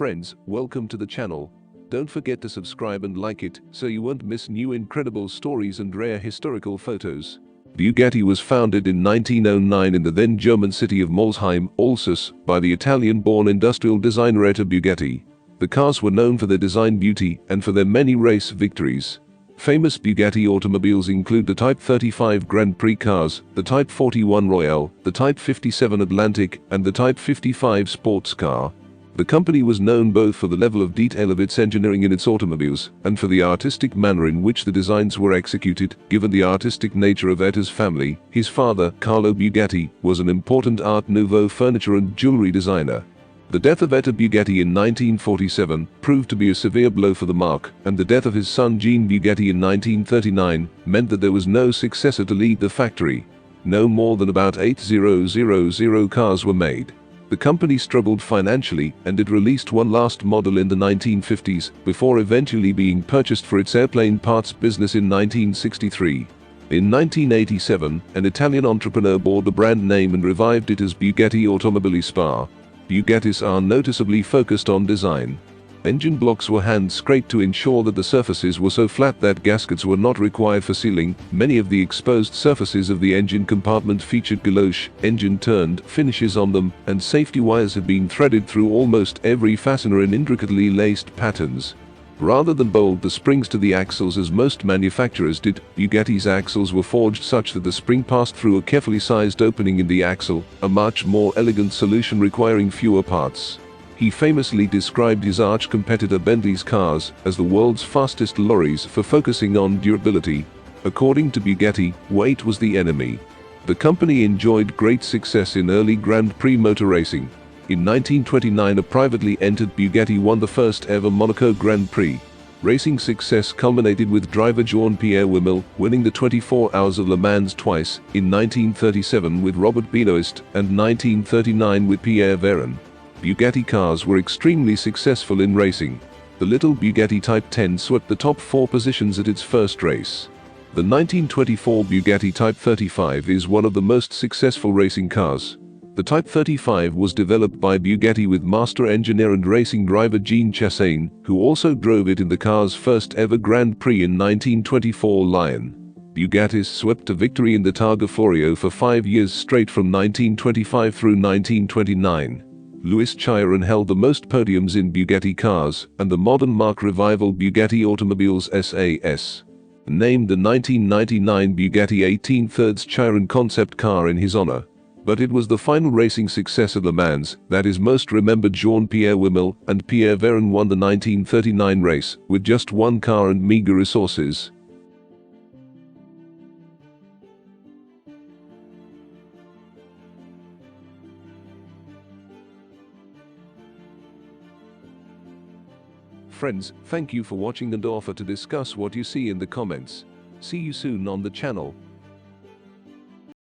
Friends, welcome to the channel. Don't forget to subscribe and like it so you won't miss new incredible stories and rare historical photos. Bugatti was founded in 1909 in the then German city of Molsheim, Alsace, by the Italian-born industrial designer Ettore Bugatti. The cars were known for their design beauty and for their many race victories. Famous Bugatti automobiles include the Type 35 Grand Prix cars, the Type 41 Royale, the Type 57 Atlantic, and the Type 55 sports car. The company was known both for the level of detail of its engineering in its automobiles and for the artistic manner in which the designs were executed. Given the artistic nature of Ettore's family, his father, Carlo Bugatti, was an important Art Nouveau furniture and jewelry designer. The death of Ettore Bugatti in 1947 proved to be a severe blow for the marque, and the death of his son Jean Bugatti in 1939 meant that there was no successor to lead the factory. No more than about 8,000 cars were made. The company struggled financially, and it released one last model in the 1950s, before eventually being purchased for its airplane parts business in 1963. In 1987, an Italian entrepreneur bought the brand name and revived it as Bugatti Automobili Spa. Bugattis are noticeably focused on design. Engine blocks were hand-scraped to ensure that the surfaces were so flat that gaskets were not required for sealing. Many of the exposed surfaces of the engine compartment featured galoche, engine-turned finishes on them, and safety wires had been threaded through almost every fastener in intricately laced patterns. Rather than bolt the springs to the axles as most manufacturers did, Bugatti's axles were forged such that the spring passed through a carefully sized opening in the axle, a much more elegant solution requiring fewer parts. He famously described his arch-competitor Bentley's cars as the world's fastest lorries for focusing on durability. According to Bugatti, weight was the enemy. The company enjoyed great success in early Grand Prix motor racing. In 1929, a privately entered Bugatti won the first ever Monaco Grand Prix. Racing success culminated with driver Jean-Pierre Wimel winning the 24 Hours of Le Mans twice, in 1937 with Robert Benoist and 1939 with Pierre Véron. Bugatti cars were extremely successful in racing. The little Bugatti Type 10 swept the top 4 positions at its first race. The 1924 Bugatti Type 35 is one of the most successful racing cars. The Type 35 was developed by Bugatti with master engineer and racing driver Jean Chassagne, who also drove it in the car's first ever Grand Prix in 1924 Lyon. Bugattis swept to victory in the Targa Florio for 5 years straight from 1925 through 1929. Louis Chiron held the most podiums in Bugatti cars, and the modern marque rival Bugatti Automobiles SAS named the 1999 Bugatti 18/3 Chiron concept car in his honor. But it was the final racing success of Le Mans that is most remembered. Jean-Pierre Wimel and Pierre Véron won the 1939 race with just one car and meager resources. Friends, thank you for watching and offer to discuss what you see in the comments. See you soon on the channel.